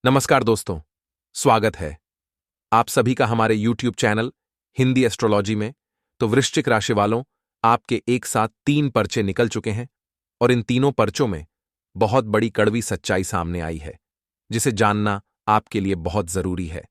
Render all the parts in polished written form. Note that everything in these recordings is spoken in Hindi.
नमस्कार दोस्तों, स्वागत है आप सभी का हमारे YouTube चैनल हिंदी एस्ट्रोलॉजी में। तो वृश्चिक राशि वालों, आपके एक साथ 3 पर्चे निकल चुके हैं और इन तीनों पर्चों में बहुत बड़ी कड़वी सच्चाई सामने आई है, जिसे जानना आपके लिए बहुत जरूरी है,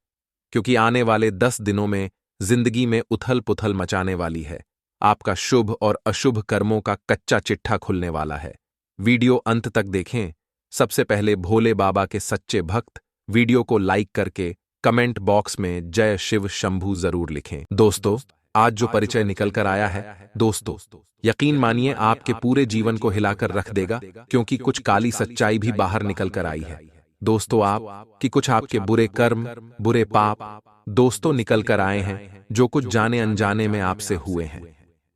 क्योंकि आने वाले 10 दिनों में जिंदगी में उथल पुथल मचाने वाली है। आपका शुभ और अशुभ कर्मों का कच्चा चिट्ठा खुलने वाला है। वीडियो अंत तक देखें। सबसे पहले भोले बाबा के सच्चे भक्त वीडियो को लाइक करके कमेंट बॉक्स में जय शिव शंभू जरूर लिखें। दोस्तों, आज जो परिचय निकल कर आया है, दोस्तों यकीन मानिए आपके पूरे जीवन को हिलाकर रख देगा, क्योंकि कुछ काली सच्चाई भी बाहर निकल कर आई है। दोस्तों, आप कि कुछ आपके बुरे कर्म, बुरे पाप दोस्तों निकल कर आए हैं, जो कुछ जाने अनजाने में आपसे हुए हैं।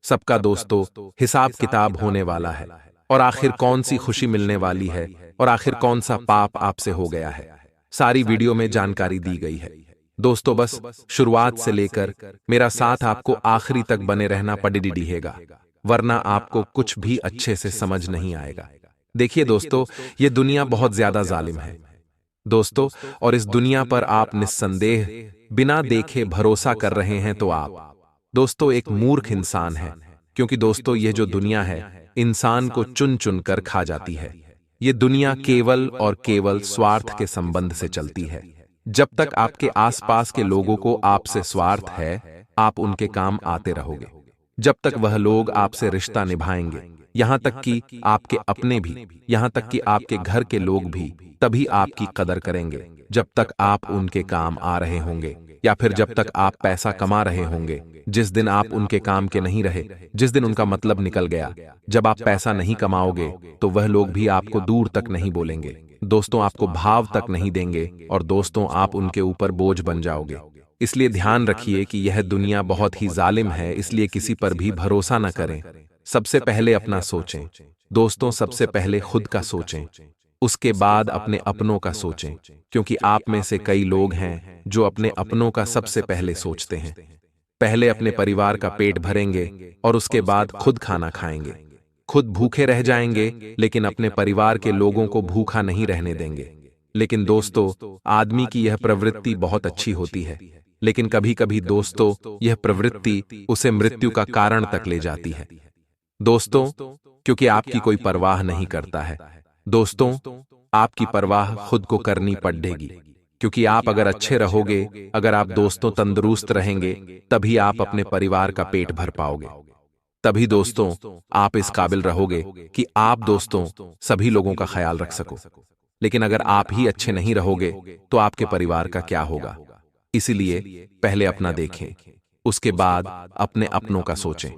सबका दोस्तों हिसाब किताब होने वाला है, और आखिर कौन सी खुशी मिलने वाली है और आखिर कौन सा पाप आपसे हो गया है, सारी वीडियो में जानकारी दी गई है। दोस्तों, बस शुरुआत से लेकर मेरा साथ आपको आखिरी तक बने रहना पड़ेगा, वरना आपको कुछ भी अच्छे से समझ नहीं आएगा। देखिए दोस्तों, ये दुनिया बहुत ज्यादा जालिम है दोस्तों, और इस दुनिया पर आप निस्संदेह बिना देखे भरोसा कर रहे हैं तो आप दोस्तों एक मूर्ख इंसान है, क्योंकि दोस्तों ये जो दुनिया है इंसान को चुन चुन कर खा जाती है। ये दुनिया केवल और केवल स्वार्थ के संबंध से चलती है। जब तक आपके आसपास के लोगों को आपसे स्वार्थ है, आप उनके काम आते रहोगे। जब तक वह लोग आपसे रिश्ता निभाएंगे, यहां तक कि आपके अपने भी, यहां तक कि आपके घर के लोग भी तभी आपकी कदर करेंगे, जब तक आप उनके काम आ रहे होंगे, या फिर जब तक आप पैसा कमा रहे होंगे। जिस दिन आप उनके काम के नहीं रहे, जिस दिन उनका मतलब निकल गया, जब आप पैसा नहीं कमाओगे, तो वह लोग भी आपको दूर तक नहीं बोलेंगे, दोस्तों आपको भाव तक नहीं देंगे, और दोस्तों आप उनके ऊपर बोझ बन जाओगे। इसलिए ध्यान रखिए कि यह दुनिया बहुत ही जालिम है, इसलिए किसी पर भी भरोसा न करें। सबसे पहले अपना सोचें दोस्तों, सबसे पहले खुद का सोचें, उसके बाद अपने अपनों का सोचें, क्योंकि आप में से कई लोग हैं जो अपने अपनों का सबसे पहले सोचते हैं। पहले अपने परिवार का पेट भरेंगे और उसके बाद खुद खाना खाएंगे। खुद भूखे रह जाएंगे, लेकिन अपने परिवार के लोगों को भूखा नहीं रहने देंगे। लेकिन दोस्तों, आदमी की यह प्रवृत्ति बहुत अच्छी होती है, लेकिन कभी कभी दोस्तों यह प्रवृत्ति उसे मृत्यु का कारण तक ले जाती है दोस्तों, क्योंकि आपकी कोई परवाह नहीं करता है। दोस्तों, आपकी परवाह खुद को करनी पड़ेगी, क्योंकि आप अगर अच्छे रहोगे, अगर आप दोस्तों तंदुरुस्त रहेंगे, तभी आप अपने परिवार का पेट भर पाओगे। तभी दोस्तों आप इस काबिल रहोगे कि आप दोस्तों सभी लोगों का ख्याल रख सको। लेकिन अगर आप ही अच्छे नहीं रहोगे, तो आपके परिवार का क्या होगा। इसीलिए पहले अपना देखें, उसके बाद अपने अपनों का सोचें।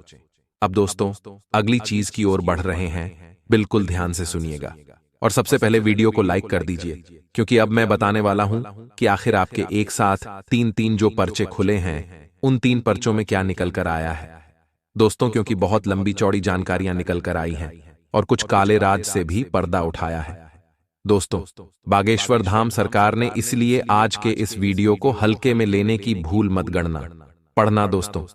अब दोस्तों अगली चीज की ओर बढ़ रहे हैं, बिल्कुल ध्यान से सुनिएगा, और सबसे पहले वीडियो को लाइक कर दीजिए, क्योंकि अब मैं बताने वाला हूं कि आखिर आपके एक साथ 3-3 जो पर्चे खुले हैं, उन 3 पर्चों में क्या निकल कर आया है दोस्तों, क्योंकि बहुत लंबी चौड़ी जानकारियां निकल कर आई हैं और कुछ काले राज से भी पर्दा उठाया है। दोस्तों, बागेश्वर धाम सरकार ने इसलिए आज के इस वीडियो को हल्के में लेने की भूल मत गणना पढ़ना दोस्तों,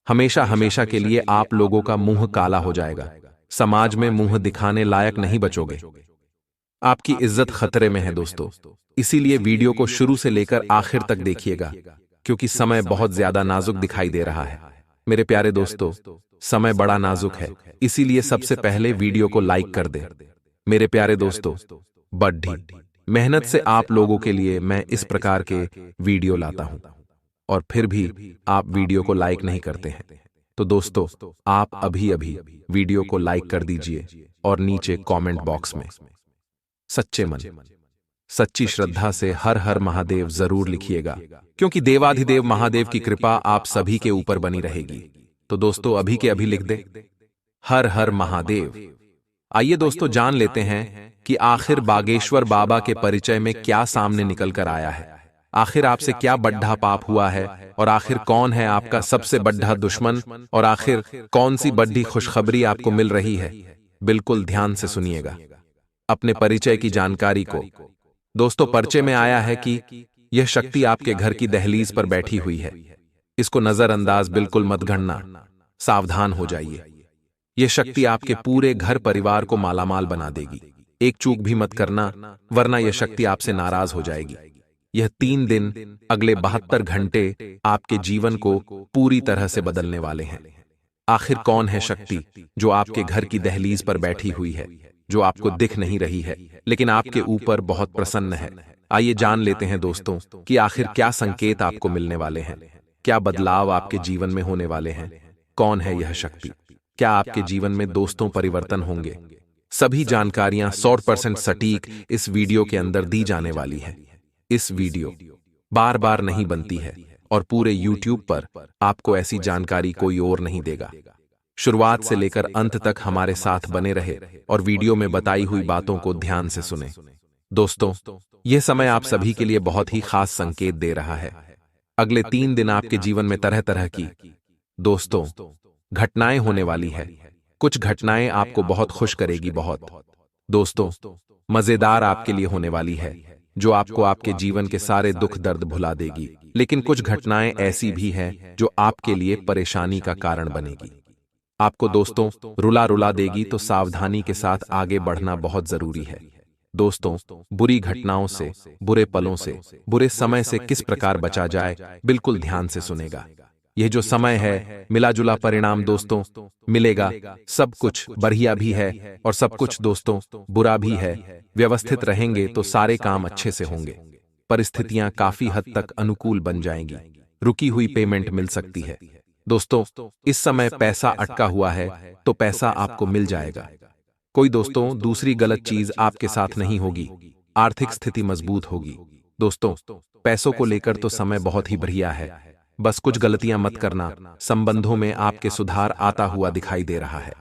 हमेशा हमेशा के लिए आप लोगों का मुंह काला हो जाएगा, समाज में मुंह दिखाने लायक नहीं बचोगे, आपकी इज्जत खतरे में है दोस्तों। इसीलिए वीडियो को शुरू से लेकर आखिर तक देखिएगा, क्योंकि समय बहुत ज्यादा नाजुक दिखाई दे रहा है। मेरे प्यारे दोस्तों, समय बड़ा नाजुक है, इसीलिए सबसे पहले वीडियो को लाइक कर दें। मेरे प्यारे दोस्तों, बड़ी मेहनत से आप लोगों के लिए मैं इस प्रकार के वीडियो लाता हूं, और फिर भी आप वीडियो को लाइक नहीं करते हैं। तो दोस्तों आप अभी अभी वीडियो को लाइक कर दीजिए, और नीचे कमेंट बॉक्स में सच्चे मन, सच्ची श्रद्धा से हर हर महादेव जरूर लिखिएगा, क्योंकि देवाधिदेव महादेव की कृपा आप सभी के ऊपर बनी रहेगी। तो दोस्तों अभी के अभी लिख दे हर हर महादेव। आइए दोस्तों जान लेते हैं कि आखिर बागेश्वर बाबा के परिचय में क्या सामने निकल कर आया है। आखिर आपसे क्या बड्ढा पाप हुआ है, और आखिर कौन है आपका सबसे बड्ढा दुश्मन, और आखिर कौन सी बड्ढी खुशखबरी आपको मिल रही है। बिल्कुल ध्यान से सुनिएगा अपने परिचय की जानकारी को। दोस्तों पर्चे में आया है कि यह शक्ति आपके घर की दहलीज पर बैठी हुई है, इसको नजरअंदाज बिल्कुल मत गणना, सावधान हो जाइए। यह शक्ति आपके पूरे घर परिवार को मालामाल बना देगी। एक चूक भी मत करना, वरना यह शक्ति आपसे नाराज हो जाएगी। यह 3 दिन, अगले 72 घंटे आपके जीवन को पूरी तरह से बदलने वाले हैं। आखिर कौन है शक्ति जो आपके घर की दहलीज पर बैठी हुई है, जो आपको दिख नहीं रही है, लेकिन आपके ऊपर बहुत प्रसन्न है? आइए जान लेते हैं दोस्तों कि आखिर क्या संकेत आपको मिलने वाले हैं, क्या बदलाव आपके जीवन में होने वाले हैं। कौन है यह शक्ति? क्या आपके जीवन में दोस्तों परिवर्तन होंगे? सभी जानकारियां 100% सटीक इस वीडियो के अंदर दी जाने वाली है। इस वीडियो बार बार नहीं बनती है और पूरे YouTube पर आपको ऐसी जानकारी कोई और नहीं देगा। शुरुआत से लेकर अंत तक हमारे साथ बने रहे और वीडियो में बताई हुई बातों को ध्यान से सुने। दोस्तों, यह समय आप सभी के लिए बहुत ही खास संकेत दे रहा है। अगले 3 दिन आपके जीवन में तरह तरह की दोस्तों घटनाएं होने वाली है। कुछ घटनाएं आपको बहुत खुश करेगी, बहुत दोस्तों मजेदार आपके लिए होने वाली है, जो आपको आपके जीवन के सारे दुख दर्द भुला देगी। लेकिन कुछ घटनाएं ऐसी भी हैं जो आपके लिए परेशानी का कारण बनेगी, आपको दोस्तों रुला रुला देगी। तो सावधानी के साथ आगे बढ़ना बहुत जरूरी है। दोस्तों, बुरी घटनाओं से, बुरे पलों से, बुरे समय से किस प्रकार बचा जाए, बिल्कुल ध्यान से सुनेगा। यह जो समय है, मिला जुला परिणाम दोस्तों मिलेगा। सब कुछ बढ़िया भी है और सब कुछ दोस्तों बुरा भी है। व्यवस्थित रहेंगे तो सारे काम अच्छे से होंगे। परिस्थितियां काफी हद तक अनुकूल बन जाएंगी। रुकी हुई पेमेंट मिल सकती है। दोस्तों, इस समय पैसा अटका हुआ है तो पैसा आपको मिल जाएगा। कोई दोस्तों दूसरी गलत चीज आपके साथ नहीं होगी। आर्थिक स्थिति मजबूत होगी। दोस्तों, पैसों को लेकर तो समय बहुत ही बढ़िया है, बस कुछ गलतियां मत करना। संबंधों में आपके सुधार आता हुआ दिखाई दे रहा है।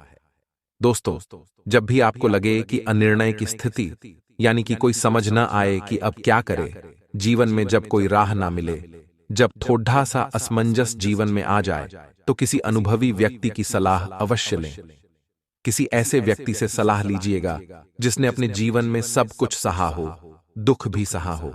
दोस्तों, जब भी आपको लगे कि अनिर्णय की स्थिति, यानी कि कोई समझ न आए कि अब क्या करे, जीवन में जब कोई राह ना मिले, जब थोड़ा सा असमंजस जीवन में आ जाए, तो किसी अनुभवी व्यक्ति की सलाह अवश्य लें। किसी ऐसे व्यक्ति से सलाह लीजिएगा जिसने अपने जीवन में सब कुछ सहा हो, दुख भी सहा हो।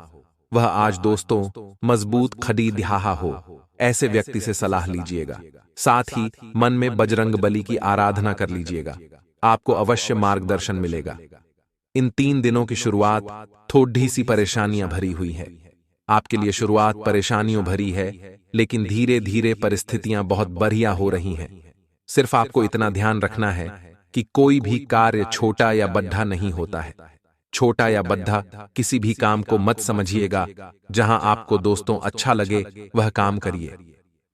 वह आज दोस्तों मजबूत खड़ी दिहाहा हो। ऐसे व्यक्ति से सलाह लीजिएगा। साथ ही मन में बजरंग बली की आराधना कर लीजिएगा, आपको अवश्य मार्गदर्शन मिलेगा। इन 3 दिनों की शुरुआत थोड़ी सी परेशानियां भरी हुई है। आपके लिए शुरुआत परेशानियों भरी है, लेकिन धीरे धीरे परिस्थितियां बहुत बढ़िया हो रही हैं। सिर्फ आपको इतना ध्यान रखना है कि कोई भी कार्य छोटा या बड्ढा नहीं होता है। छोटा या बड्ढा किसी भी काम को मत समझिएगा। जहां आपको दोस्तों अच्छा लगे वह काम करिए।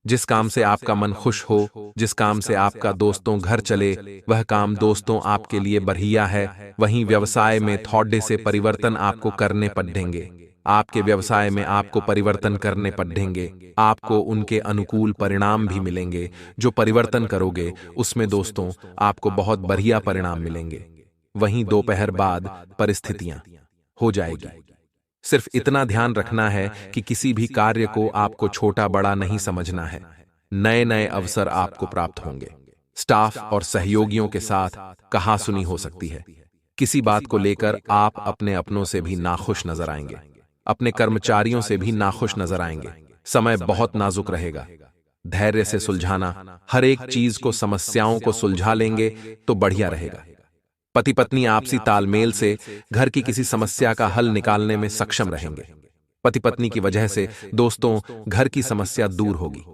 जिस काम से आपका मन खुश हो, जिस काम से आपका दोस्तों घर चले, वह काम दोस्तों आपके लिए बढ़िया है। वहीं व्यवसाय में थोड़े से परिवर्तन आपको करने पड़ेंगे। आपके व्यवसाय में आपको परिवर्तन करने पड़ेंगे। आपको उनके अनुकूल परिणाम भी मिलेंगे। जो परिवर्तन करोगे उसमें दोस्तों आपको बहुत बढ़िया परिणाम मिलेंगे। वहीं दोपहर बाद परिस्थितियां हो जाएगी। सिर्फ इतना ध्यान रखना है कि किसी भी कार्य को आपको छोटा बड़ा नहीं समझना है। नए नए अवसर आपको प्राप्त होंगे। स्टाफ और सहयोगियों के साथ कहासुनी हो सकती है। किसी बात को लेकर आप अपने अपनों से भी नाखुश नजर आएंगे, अपने कर्मचारियों से भी नाखुश नजर आएंगे। समय बहुत नाजुक रहेगा। धैर्य से सुलझाना, हर एक चीज को, समस्याओं को सुलझा लेंगे तो बढ़िया रहेगा। पति पत्नी आपसी तालमेल से घर की किसी समस्या का हल निकालने में सक्षम रहेंगे। पति पत्नी की वजह से दोस्तों घर की समस्या दूर होगी।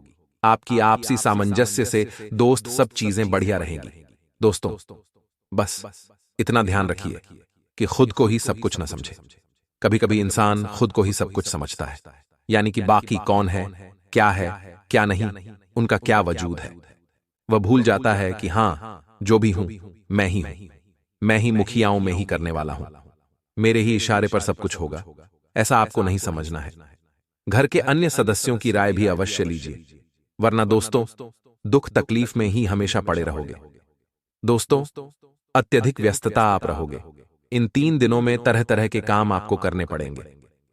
आपकी आपसी सामंजस्य से दोस्त सब चीजें बढ़िया रहेंगी। दोस्तों, बस इतना ध्यान रखिए कि खुद को ही सब कुछ न समझे। कभी कभी इंसान खुद को ही सब कुछ समझता है, यानी कि बाकी कौन है क्या नहीं, उनका क्या वजूद है। वह भूल जाता है कि हां, जो भी हूं मैं ही हूं। मैं ही मुखियाओं में ही करने वाला हूं। मेरे ही इशारे पर सब कुछ होगा। ऐसा आपको नहीं समझना है। घर के अन्य सदस्यों की राय भी अवश्य लीजिए, वरना दोस्तों दुख तकलीफ में ही हमेशा पड़े रहोगे। दोस्तों, अत्यधिक व्यस्तता आप रहोगे। इन 3 दिनों में तरह तरह के काम आपको करने पड़ेंगे।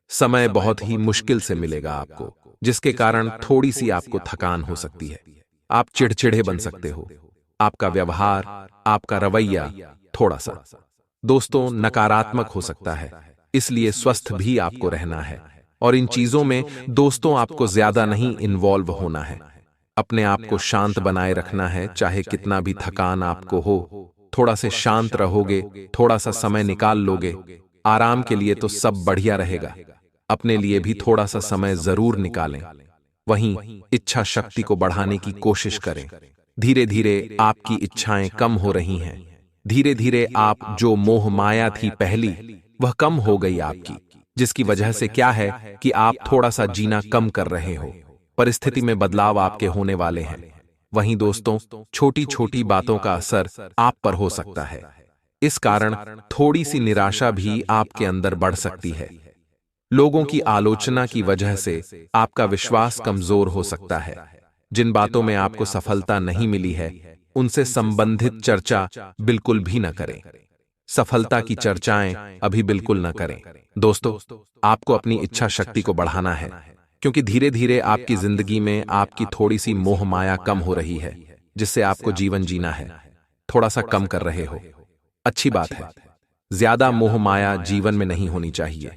समय बहुत ही मुश्किल से मिलेगा आपको, जिसके कारण थोड़ी सी आपको थकान हो सकती है। आप चिड़चिड़े बन सकते हो। आपका व्यवहार, आपका रवैया थोड़ा सा दोस्तों नकारात्मक हो सकता है। इसलिए स्वस्थ भी आपको रहना है और इन चीजों में दोस्तों आपको ज्यादा नहीं इन्वॉल्व होना है। अपने आप को शांत बनाए रखना है, चाहे कितना भी थकान आपको हो। थोड़ा से शांत रहोगे, थोड़ा सा समय निकाल लोगे, आराम के लिए तो सब बढ़िया रहेगा। अपने लिए भी थोड़ा सा समय जरूर निकालें। वहीं इच्छा शक्ति को बढ़ाने की कोशिश करें। धीरे धीरे आपकी इच्छाएं कम हो रही हैं। धीरे धीरे आप जो मोह माया थी पहली, वह कम हो गई आपकी, जिसकी वजह से क्या है कि आप थोड़ा सा जीना कम कर रहे हो। परिस्थिति में बदलाव आपके होने वाले हैं। वहीं दोस्तों, छोटी छोटी बातों का असर आप पर हो सकता है। इस कारण थोड़ी सी निराशा भी आपके अंदर बढ़ सकती है। लोगों की आलोचना की वजह से आपका विश्वास कमजोर हो सकता है। जिन बातों में आपको सफलता नहीं मिली है, उनसे संबंधित चर्चा बिल्कुल भी न करें। सफलता की चर्चाएं अभी बिल्कुल न करें। दोस्तों, आपको अपनी इच्छा शक्ति को बढ़ाना है, क्योंकि धीरे धीरे आपकी जिंदगी में आपकी थोड़ी सी मोह माया कम हो रही है, जिससे आपको जीवन जीना है। थोड़ा सा कम कर रहे हो, अच्छी बात है। ज्यादा मोह माया जीवन में नहीं होनी चाहिए,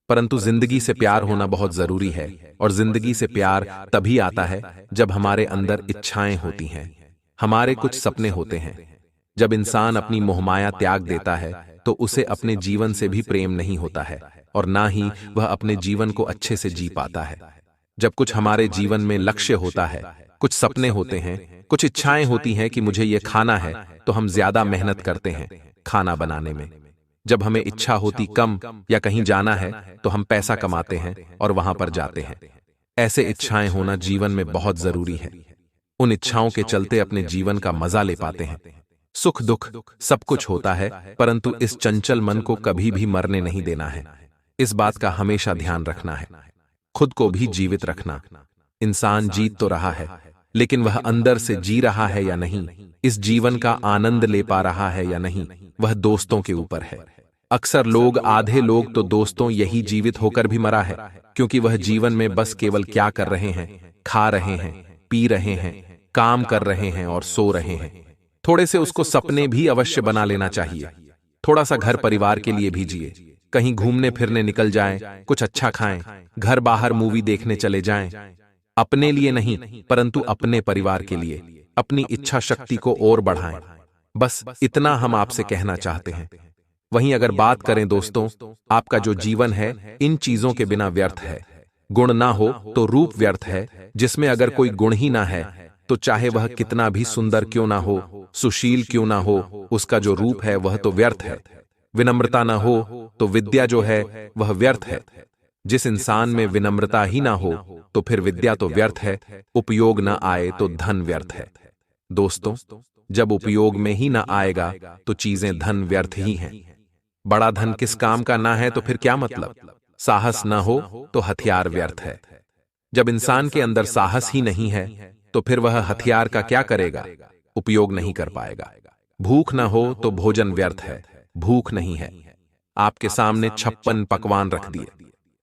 परंतु जिंदगी से प्यार होना बहुत जरूरी है। और जिंदगी से प्यार तभी आता है जब हमारे अंदर इच्छाएं होती हैं, हमारे कुछ सपने होते हैं। जब इंसान अपनी मोहमाया त्याग देता है, तो उसे अपने जीवन से भी प्रेम नहीं होता है, और ना ही वह अपने जीवन को अच्छे से जी पाता है। जब कुछ हमारे जीवन में लक्ष्य होता है, कुछ सपने होते हैं, कुछ इच्छाएं होती हैं कि मुझे ये खाना है, तो हम ज्यादा मेहनत करते हैं खाना बनाने में। जब हमें इच्छा होती कम या कहीं जाना है, तो हम पैसा कमाते हैं और वहां पर जाते हैं। ऐसे इच्छाएं होना जीवन में बहुत जरूरी है। उन इच्छाओं के चलते अपने जीवन का मजा ले पाते हैं। सुख दुख सब कुछ होता है, परंतु इस चंचल मन को कभी भी मरने नहीं देना है। इस बात का हमेशा ध्यान रखना है। खुद को भी जीवित रखना। इंसान जीत तो रहा है, लेकिन वह अंदर से जी रहा है या नहीं, इस जीवन का आनंद ले पा रहा है या नहीं, वह दोस्तों के ऊपर है। अक्सर लोग, आधे लोग तो दोस्तों यही जीवित होकर भी मरा है, क्योंकि वह जीवन में बस केवल क्या कर रहे हैं, खा रहे हैं, पी रहे हैं, काम कर रहे हैं और सो रहे हैं। थोड़े से उसको सपने भी अवश्य बना लेना चाहिए। थोड़ा सा घर परिवार के लिए भी जिए, कहीं घूमने फिरने निकल जाएं, कुछ अच्छा खाएं, घर बाहर मूवी देखने चले जाएं। अपने लिए नहीं, परंतु अपने परिवार के लिए अपनी इच्छा शक्ति को और बढ़ाएं। बस इतना हम आपसे कहना चाहते हैं। वहीं अगर बात करें दोस्तों, आपका जो जीवन है इन चीजों के बिना व्यर्थ है। गुण ना हो तो रूप व्यर्थ है। जिसमें अगर कोई गुण ही ना है, तो चाहे वह कितना भी सुंदर क्यों ना हो, सुशील क्यों ना हो, उसका जो रूप है वह तो व्यर्थ है। विनम्रता ना हो तो विद्या जो है वह व्यर्थ है। जिस इंसान में विनम्रता ही ना हो, तो फिर विद्या तो व्यर्थ है। उपयोग न आए तो धन व्यर्थ है। दोस्तों, जब उपयोग में ही ना आएगा, तो चीजें धन व्यर्थ ही हैं। बड़ा धन किस काम का ना है, तो फिर क्या मतलब। साहस ना हो तो हथियार व्यर्थ है। जब इंसान के अंदर साहस ही नहीं है, तो फिर वह हथियार का क्या करेगा, उपयोग नहीं कर पाएगा। भूख ना हो तो भोजन व्यर्थ है। भूख नहीं है, आपके सामने 56 पकवान रख दिए,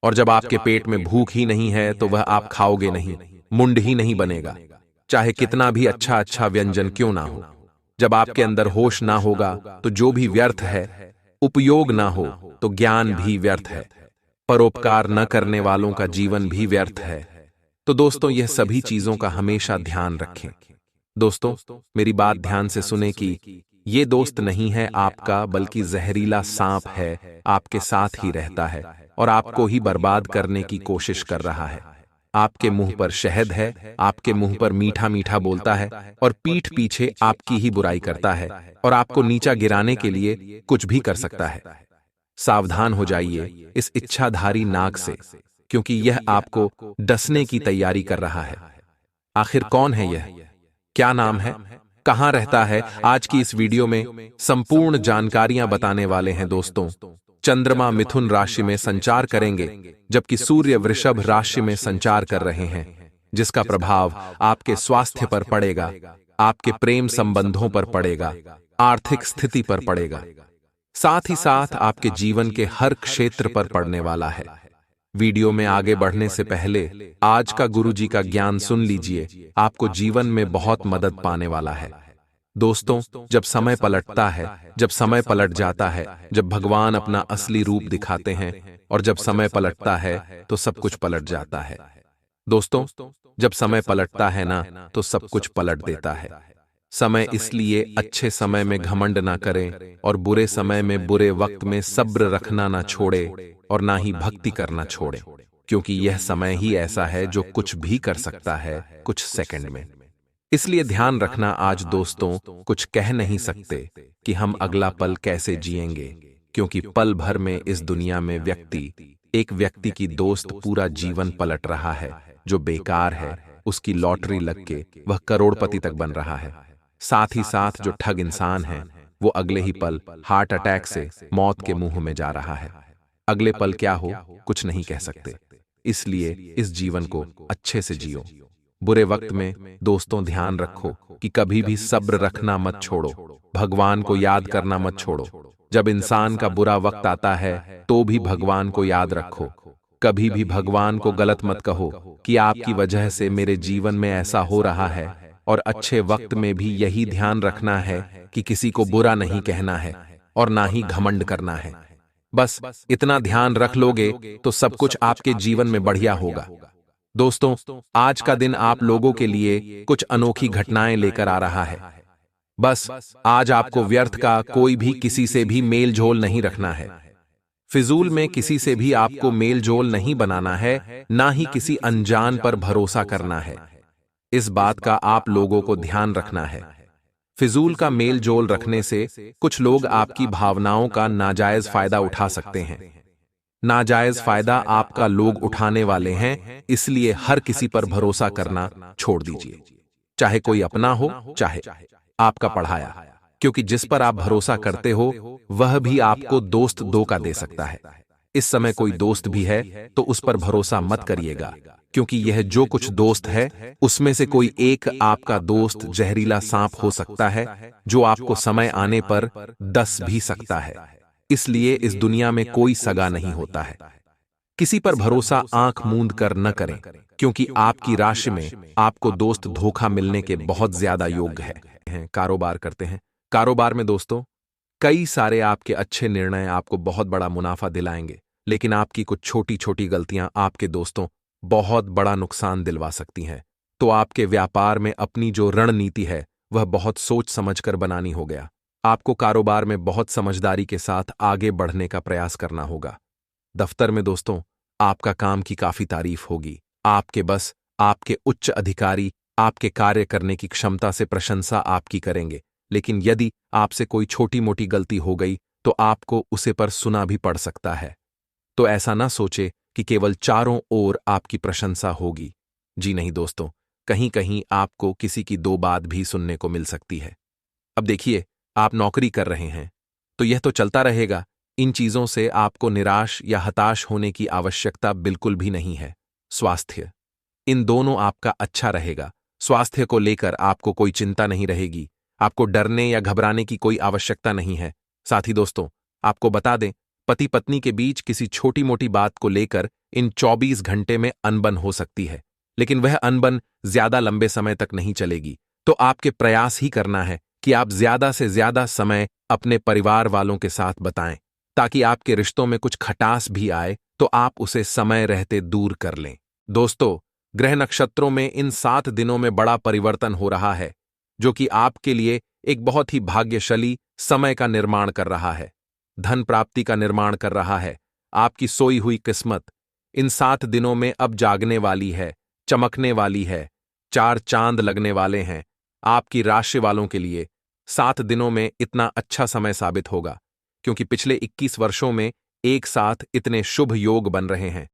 और जब आपके पेट में भूख ही नहीं है, तो वह आप खाओगे नहीं, मुंड ही नहीं बनेगा, चाहे कितना भी अच्छा अच्छा व्यंजन क्यों ना हो। जब आपके अंदर होश ना होगा, तो जो भी व्यर्थ है। उपयोग ना हो तो ज्ञान भी व्यर्थ है। परोपकार न करने वालों का जीवन भी व्यर्थ है। तो दोस्तों, यह सभी चीजों का हमेशा ध्यान रखें। दोस्तों, मेरी बात ध्यान से सुने कि ये दोस्त नहीं है आपका, बल्कि जहरीला सांप है, आपके साथ ही रहता है और आपको ही बर्बाद करने की कोशिश कर रहा है। आपके मुंह पर शहद है, आपके मुंह पर मीठा मीठा बोलता है, और पीठ पीछे आपकी ही बुराई करता है, और आपको नीचा गिराने के लिए कुछ भी कर सकता है। सावधान हो जाइए इस इच्छाधारी नाग से, क्योंकि यह आपको डसने की तैयारी कर रहा है। आखिर कौन है यह, क्या नाम है, कहां रहता है, आज की इस वीडियो में संपूर्ण जानकारियां बताने वाले हैं। दोस्तों, चंद्रमा मिथुन राशि में संचार करेंगे, जबकि सूर्य वृषभ राशि में संचार कर रहे हैं, जिसका प्रभाव आपके स्वास्थ्य पर पड़ेगा, आपके प्रेम संबंधों पर पड़ेगा, आर्थिक स्थिति पर पड़ेगा, साथ ही साथ आपके जीवन के हर क्षेत्र पर पड़ने वाला है। वीडियो में आगे बढ़ने से पहले आज का गुरुजी का ज्ञान सुन लीजिए, आपको जीवन में बहुत मदद पाने वाला है। दोस्तों, जब समय पलटता है, जब समय पलट जाता है, जब भगवान अपना असली रूप दिखाते हैं, और जब समय पलटता है तो सब कुछ पलट जाता है। दोस्तों, जब समय पलटता है ना, तो सब कुछ पलट देता है। समय इसलिए अच्छे समय में घमंड ना करें और बुरे समय में बुरे वक्त में सब्र रखना ना छोड़े और ना ही भक्ति करना छोड़े, क्योंकि यह समय ही ऐसा है जो कुछ भी कर सकता है कुछ सेकंड में। इसलिए ध्यान रखना आज दोस्तों, कुछ कह नहीं सकते कि हम अगला पल कैसे जिएंगे, क्योंकि पल भर में इस दुनिया में एक व्यक्ति की दोस्त पूरा जीवन पलट रहा है। जो बेकार है उसकी लॉटरी लग के वह करोड़पति तक बन रहा है। साथ ही साथ जो ठग इंसान है वो अगले ही पल हार्ट अटैक से मौत के मुंह में जा रहा है। अगले पल क्या हो कुछ नहीं कह सकते, इसलिए इस जीवन को अच्छे से जियो। बुरे वक्त में दोस्तों ध्यान रखो कि कभी भी सब्र रखना मत छोड़ो, भगवान को याद करना मत छोड़ो। जब इंसान का बुरा वक्त आता है तो भी भगवान को याद रखो। कभी भी भगवान को गलत मत कहो कि आपकी वजह से मेरे जीवन में ऐसा हो रहा है, और अच्छे वक्त में भी यही ध्यान रखना है कि किसी को बुरा नहीं कहना है और ना ही घमंड करना है। बस इतना ध्यान रख लोगे तो सब कुछ आपके जीवन में बढ़िया होगा। दोस्तों, आज का दिन आप लोगों के लिए कुछ अनोखी घटनाएं लेकर आ रहा है। बस आज आपको व्यर्थ का कोई भी किसी से भी मेल जोल नहीं रखना है। फिजूल में किसी से भी आपको मेल जोल नहीं बनाना है, ना ही किसी अनजान पर भरोसा करना है। इस बात का आप लोगों को ध्यान रखना है। फिजूल का मेल जोल रखने से कुछ लोग आपकी भावनाओं का नाजायज फायदा उठा सकते हैं। नाजायज फायदा आपका लोग उठाने वाले हैं, इसलिए हर किसी पर भरोसा करना छोड़ दीजिए, चाहे कोई अपना हो चाहे आपका पढ़ाया, क्योंकि जिस पर आप भरोसा करते हो वह भी आपको दोस्त धोखा दे सकता है। इस समय कोई दोस्त भी है तो उस पर भरोसा मत करिएगा, क्योंकि यह जो कुछ दोस्त है उसमें से कोई एक आपका दोस्त जहरीला सांप हो सकता है, जो आपको समय आने पर डस भी सकता है। इसलिए इस दुनिया में कोई सगा नहीं होता है। किसी पर भरोसा आंख मूंद कर न करें, क्योंकि आपकी राशि में आपको दोस्त धोखा मिलने के बहुत ज्यादा योग है। कारोबार करते हैं, कारोबार में दोस्तों कई सारे आपके अच्छे निर्णय आपको बहुत बड़ा मुनाफा दिलाएंगे, लेकिन आपकी कुछ छोटी छोटी गलतियां आपके दोस्तों बहुत बड़ा नुकसान दिलवा सकती हैं। तो आपके व्यापार में अपनी जो रणनीति है वह बहुत सोच समझकर बनानी हो गया। आपको कारोबार में बहुत समझदारी के साथ आगे बढ़ने का प्रयास करना होगा। दफ्तर में दोस्तों आपका काम की काफी तारीफ होगी। आपके बस आपके उच्च अधिकारी आपके कार्य करने की क्षमता से प्रशंसा आपकी करेंगे, लेकिन यदि आपसे कोई छोटी मोटी गलती हो गई तो आपको उसे पर सुना भी पड़ सकता है। तो ऐसा ना सोचे कि केवल चारों ओर आपकी प्रशंसा होगी। जी नहीं दोस्तों, कहीं कहीं आपको किसी की दो बात भी सुनने को मिल सकती है। अब देखिए, आप नौकरी कर रहे हैं तो यह तो चलता रहेगा। इन चीजों से आपको निराश या हताश होने की आवश्यकता बिल्कुल भी नहीं है। स्वास्थ्य, इन दोनों आपका अच्छा रहेगा। स्वास्थ्य को लेकर आपको कोई चिंता नहीं रहेगी। आपको डरने या घबराने की कोई आवश्यकता नहीं है। साथ ही दोस्तों आपको बता दें, पति पत्नी के बीच किसी छोटी मोटी बात को लेकर इन 24 घंटे में अनबन हो सकती है, लेकिन वह अनबन ज्यादा लंबे समय तक नहीं चलेगी। तो आपके प्रयास ही करना है कि आप ज्यादा से ज्यादा समय अपने परिवार वालों के साथ बताएं, ताकि आपके रिश्तों में कुछ खटास भी आए तो आप उसे समय रहते दूर कर लें। दोस्तों, ग्रह नक्षत्रों में इन 7 दिनों में बड़ा परिवर्तन हो रहा है, जो कि आपके लिए एक बहुत ही भाग्यशाली समय का निर्माण कर रहा है। धन प्राप्ति का निर्माण कर रहा है। आपकी सोई हुई किस्मत इन 7 दिनों में अब जागने वाली है, चमकने वाली है। 4 चांद लगने वाले हैं। आपकी राशि वालों के लिए 7 दिनों में इतना अच्छा समय साबित होगा, क्योंकि पिछले 21 वर्षों में एक साथ इतने शुभ योग बन रहे हैं।